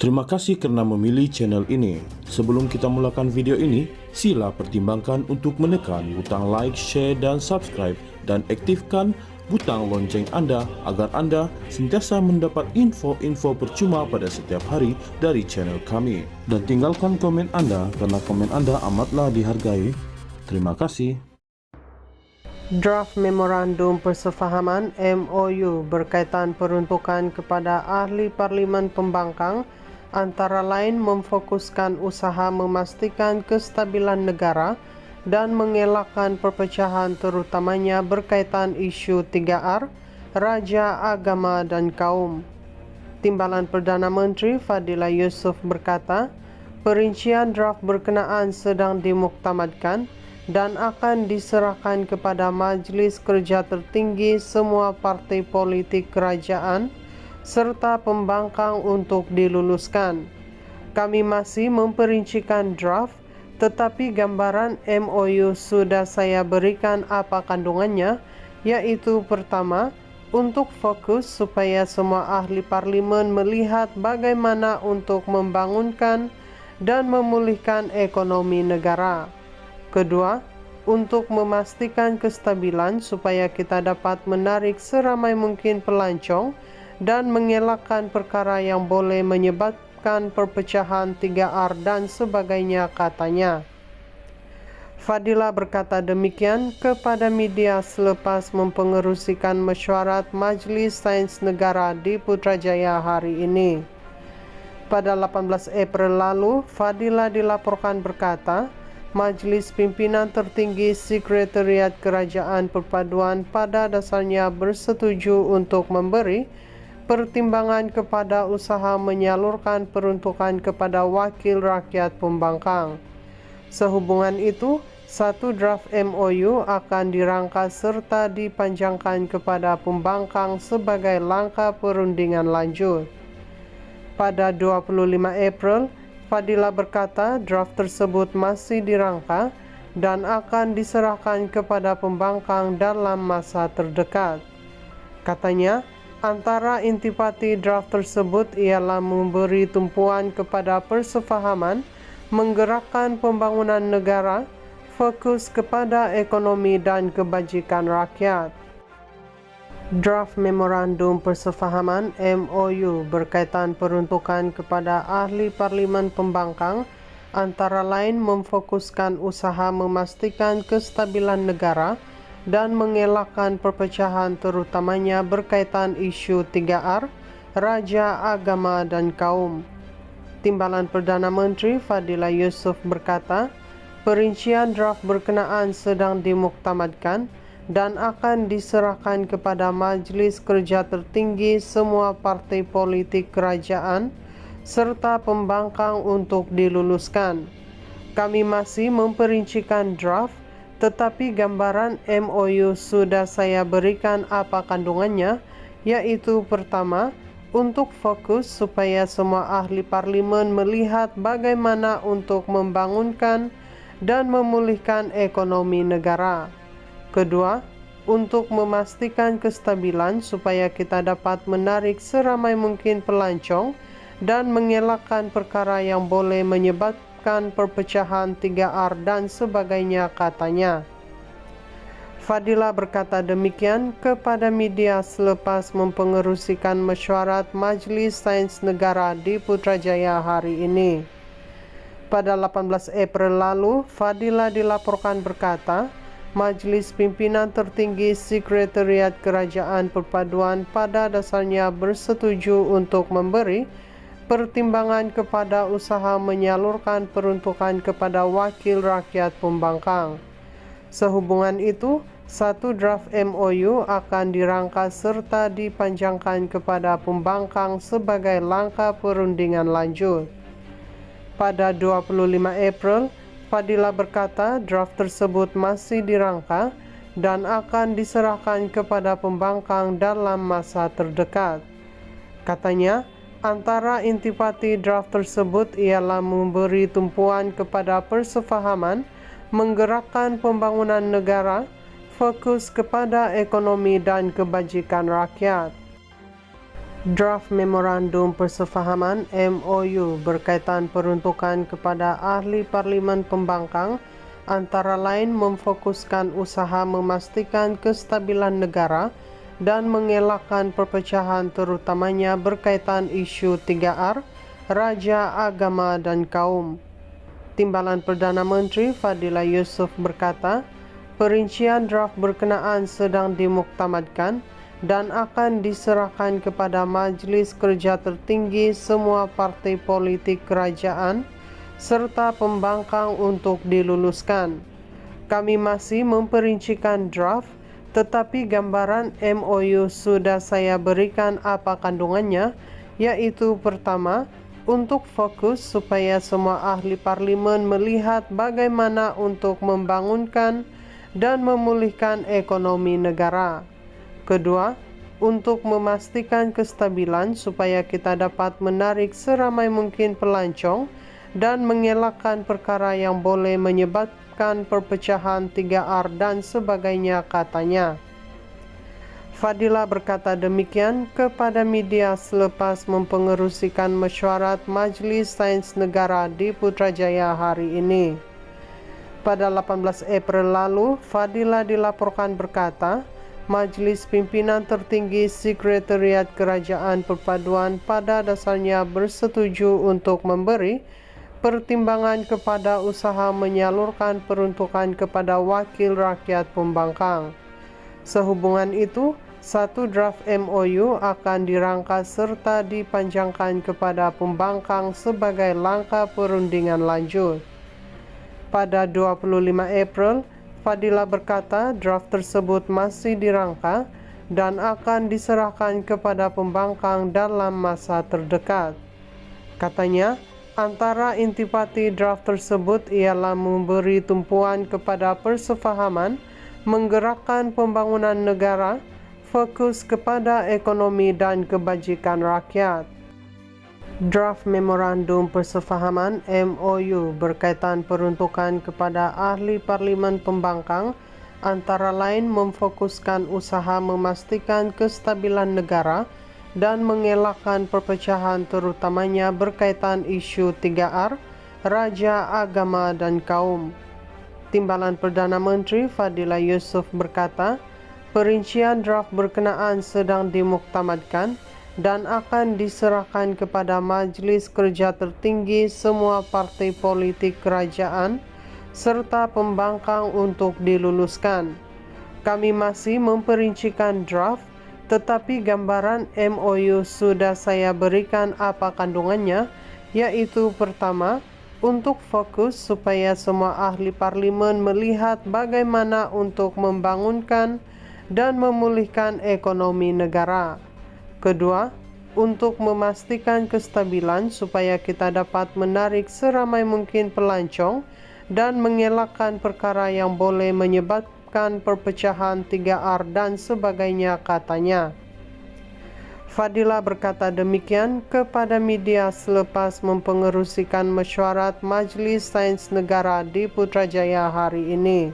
Terima kasih karena memilih channel ini. Sebelum kita mulakan video ini, sila pertimbangkan untuk menekan butang like, share, dan subscribe, dan aktifkan butang lonceng Anda agar Anda sentiasa mendapat info-info percuma pada setiap hari dari channel kami. Dan tinggalkan komen Anda karena komen Anda amatlah dihargai. Terima kasih. Draft Memorandum Persefahaman MOU berkaitan peruntukan kepada ahli Parlimen Pembangkang antara lain memfokuskan usaha memastikan kestabilan negara dan mengelakkan perpecahan terutamanya berkaitan isu 3R, Raja, Agama dan Kaum. Timbalan Perdana Menteri Fadila Yusof berkata, perincian draft berkenaan sedang dimuktamadkan dan akan diserahkan kepada Majlis Kerja Tertinggi semua parti politik kerajaan serta pembangkang untuk diluluskan. Kami masih memperincikan draft, tetapi gambaran MOU sudah saya berikan apa kandungannya, yaitu pertama, untuk fokus supaya semua ahli parlimen melihat bagaimana untuk membangunkan dan memulihkan ekonomi negara. Kedua, untuk memastikan kestabilan supaya kita dapat menarik seramai mungkin pelancong dan mengelakkan perkara yang boleh menyebabkan perpecahan 3R dan sebagainya, katanya. Fadila berkata demikian kepada media selepas mempengerusikan mesyuarat Majlis Sains Negara di Putrajaya hari ini. Pada 18 April lalu, Fadila dilaporkan berkata, Majlis Pimpinan Tertinggi Sekretariat Kerajaan Perpaduan pada dasarnya bersetuju untuk memberi pertimbangan kepada usaha menyalurkan peruntukan kepada wakil rakyat pembangkang. Sehubungan itu, satu draft MOU akan dirangka serta dipanjangkan kepada pembangkang sebagai langkah perundingan lanjut. Pada 25 April, Fadila berkata draft tersebut masih dirangka dan akan diserahkan kepada pembangkang dalam masa terdekat. Katanya, antara intipati draft tersebut ialah memberi tumpuan kepada persefahaman, menggerakkan pembangunan negara, fokus kepada ekonomi dan kebajikan rakyat. Draft Memorandum Persefahaman MOU berkaitan peruntukan kepada ahli Parlimen Pembangkang antara lain memfokuskan usaha memastikan kestabilan negara dan mengelakkan perpecahan terutamanya berkaitan isu 3R, Raja, Agama dan Kaum. Timbalan Perdana Menteri Fadila Yusof berkata, perincian draft berkenaan sedang dimuktamadkan dan akan diserahkan kepada Majlis Kerja Tertinggi semua parti politik kerajaan serta pembangkang untuk diluluskan. Kami masih memperincikan draft, tetapi gambaran MOU sudah saya berikan apa kandungannya, yaitu pertama, untuk fokus supaya semua ahli parlimen melihat bagaimana untuk membangunkan dan memulihkan ekonomi negara. Kedua, untuk memastikan kestabilan supaya kita dapat menarik seramai mungkin pelancong dan mengelakkan perkara yang boleh menyebabkan perpecahan 3R dan sebagainya, katanya. Fadila berkata demikian kepada media selepas mempengerusikan mesyuarat Majlis Sains Negara di Putrajaya hari ini. Pada 18 April lalu, Fadila dilaporkan berkata, Majlis Pimpinan Tertinggi Sekretariat Kerajaan Perpaduan pada dasarnya bersetuju untuk memberi pertimbangan kepada usaha menyalurkan peruntukan kepada wakil rakyat pembangkang. Sehubungan itu, satu draft MOU akan dirangka serta dipanjangkan kepada pembangkang sebagai langkah perundingan lanjut. Pada 25 April, Fadila berkata draft tersebut masih dirangka dan akan diserahkan kepada pembangkang dalam masa terdekat. Katanya, Antara intipati draft tersebut ialah memberi tumpuan kepada persefahaman, menggerakkan pembangunan negara, fokus kepada ekonomi dan kebajikan rakyat. Draft Memorandum Persefahaman MOU berkaitan peruntukan kepada ahli parlimen pembangkang antara lain memfokuskan usaha memastikan kestabilan negara dan mengelakkan perpecahan terutamanya berkaitan isu 3R, Raja, Agama dan Kaum. Timbalan Perdana Menteri Fadila Yusof berkata, perincian draft berkenaan sedang dimuktamadkan dan akan diserahkan kepada Majlis Kerja Tertinggi semua parti politik kerajaan serta pembangkang untuk diluluskan. Kami masih memperincikan draft, tetapi gambaran MOU sudah saya berikan apa kandungannya, yaitu pertama, untuk fokus supaya semua ahli parlimen melihat bagaimana untuk membangunkan dan memulihkan ekonomi negara. Kedua, untuk memastikan kestabilan supaya kita dapat menarik seramai mungkin pelancong dan mengelakkan perkara yang boleh menyebabkan perpecahan 3R dan sebagainya, katanya. Fadila berkata demikian kepada media selepas mempengerusikan mesyuarat Majlis Sains Negara di Putrajaya hari ini. Pada 18 April lalu, Fadila dilaporkan berkata, Majlis Pimpinan Tertinggi Sekretariat Kerajaan Perpaduan pada dasarnya bersetuju untuk memberi pertimbangan kepada usaha menyalurkan peruntukan kepada wakil rakyat pembangkang. Sehubungan itu, satu draft MOU akan dirangka serta dipanjangkan kepada pembangkang sebagai langkah perundingan lanjut. Pada 25 April, Fadila berkata draft tersebut masih dirangka dan akan diserahkan kepada pembangkang dalam masa terdekat. Katanya, antara intipati draft tersebut ialah memberi tumpuan kepada persefahaman, menggerakkan pembangunan negara, fokus kepada ekonomi dan kebajikan rakyat. Draft Memorandum Persefahaman MOU berkaitan peruntukan kepada ahli parlimen pembangkang antara lain memfokuskan usaha memastikan kestabilan negara dan mengelakkan perpecahan terutamanya berkaitan isu 3R, Raja, Agama dan Kaum. Timbalan Perdana Menteri Fadila Yusof berkata, perincian draft berkenaan sedang dimuktamadkan dan akan diserahkan kepada Majlis Kerja Tertinggi semua parti politik kerajaan serta pembangkang untuk diluluskan. Kami masih memperincikan draft, tetapi gambaran MOU sudah saya berikan apa kandungannya, yaitu pertama, untuk fokus supaya semua ahli parlimen melihat bagaimana untuk membangunkan dan memulihkan ekonomi negara. Kedua, untuk memastikan kestabilan supaya kita dapat menarik seramai mungkin pelancong dan mengelakkan perkara yang boleh menyebabkan perpecahan 3R dan sebagainya, katanya. Fadila berkata demikian kepada media selepas mempengerusikan mesyuarat Majlis Sains Negara di Putrajaya hari ini.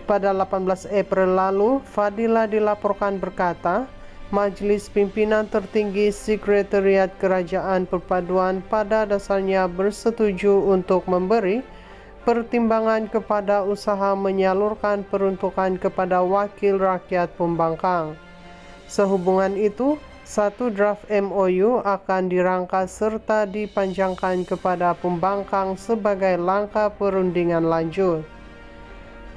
Pada 18 April lalu, Fadila dilaporkan berkata, Majlis Pimpinan Tertinggi Sekretariat Kerajaan Perpaduan pada dasarnya bersetuju untuk memberi pertimbangan kepada usaha menyalurkan peruntukan kepada wakil rakyat pembangkang. Sehubungan itu, satu draft MOU akan dirangka serta dipanjangkan kepada pembangkang sebagai langkah perundingan lanjut.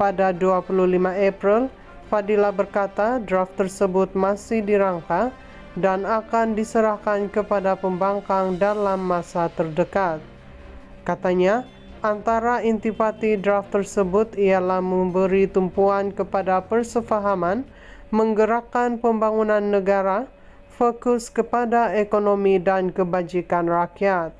Pada 25 April, Fadila berkata draft tersebut masih dirangka dan akan diserahkan kepada pembangkang dalam masa terdekat. Katanya, antara intipati draft tersebut ialah memberi tumpuan kepada persefahaman, menggerakkan pembangunan negara, fokus kepada ekonomi dan kebajikan rakyat.